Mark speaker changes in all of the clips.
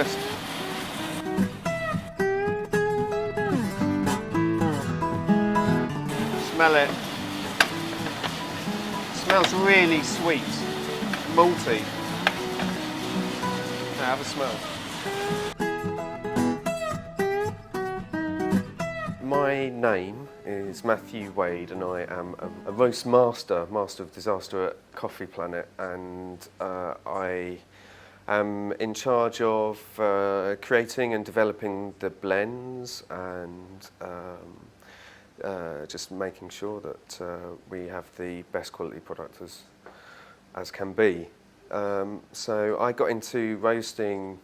Speaker 1: just smell it. It smells really sweet, malty. Now have a smell. My name is Mathew Wade and I am a roastmaster, master of disaster at Coffee Planet, and I am in charge of creating and developing the blends and just making sure that we have the best quality product as can be. So I got into roasting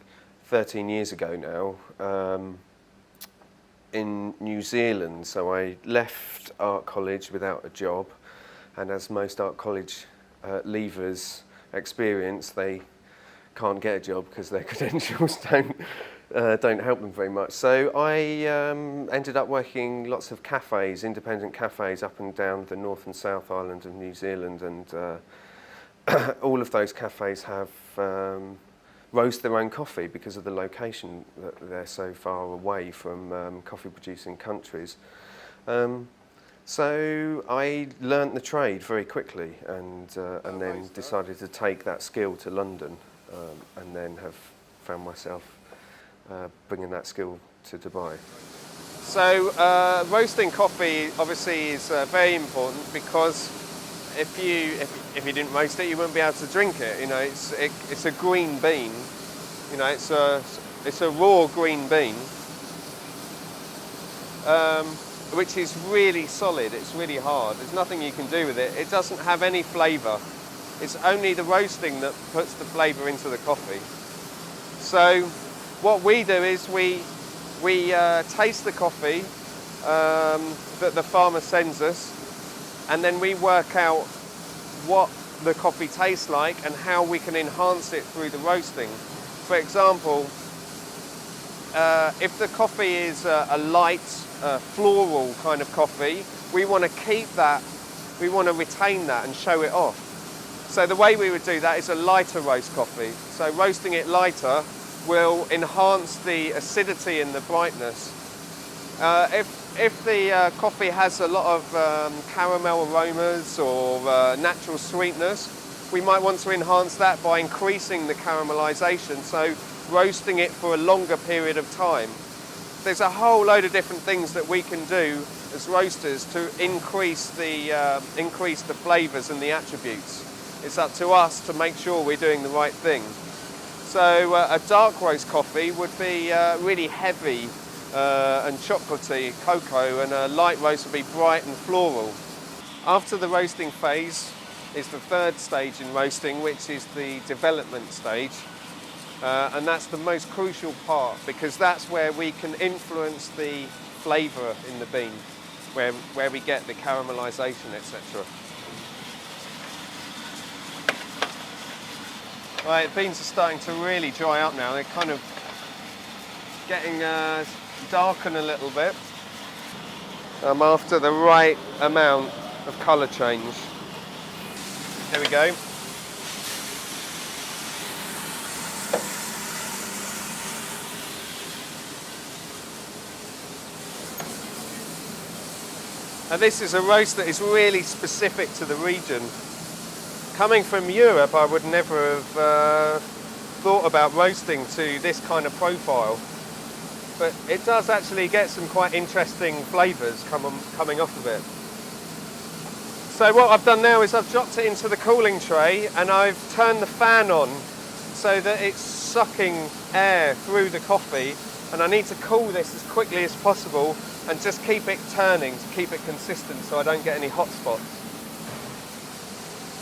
Speaker 1: 13 years ago now. In New Zealand, so I left art college without a job, and as most art college leavers experience, they can't get a job because their credentials don't help them very much. So I ended up working lots of cafes, independent cafes up and down the North and South Island of New Zealand, and all of those cafes have roast their own coffee because of the location that they're so far away from coffee producing countries. So I learnt the trade very quickly and then decided to take that skill to London and then have found myself bringing that skill to Dubai. So roasting coffee obviously is very important because if you didn't roast it, you wouldn't be able to drink it. You know, it's a green bean. You know, it's a raw green bean, which is really solid. It's really hard. There's nothing you can do with it. It doesn't have any flavour. It's only the roasting that puts the flavour into the coffee. So what we do is we taste the coffee that the farmer sends us, and then we work out what the coffee tastes like and how we can enhance it through the roasting. For example, if the coffee is a light, floral kind of coffee, we want to keep that, we want to retain that and show it off. So the way we would do that is a lighter roast coffee. So roasting it lighter will enhance the acidity and the brightness. If the coffee has a lot of caramel aromas or natural sweetness, we might want to enhance that by increasing the caramelization, so roasting it for a longer period of time. There's a whole load of different things that we can do as roasters to increase the flavors and the attributes. It's up to us to make sure we're doing the right thing. So a dark roast coffee would be really heavy and chocolatey, cocoa, and a light roast would be bright and floral. After the roasting phase is the third stage in roasting, which is the development stage, and that's the most crucial part because that's where we can influence the flavour in the bean, where we get the caramelisation, etc. Right, the beans are starting to really dry up now. They're kind of getting darken a little bit. I'm after the right amount of colour change. There we go. Now this is a roast that is really specific to the region. Coming from Europe, I would never have thought about roasting to this kind of profile. But it does actually get some quite interesting flavours coming off of it. So what I've done now is I've dropped it into the cooling tray and I've turned the fan on so that it's sucking air through the coffee, and I need to cool this as quickly as possible and just keep it turning to keep it consistent so I don't get any hot spots.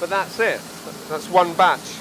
Speaker 1: But that's it. That's one batch.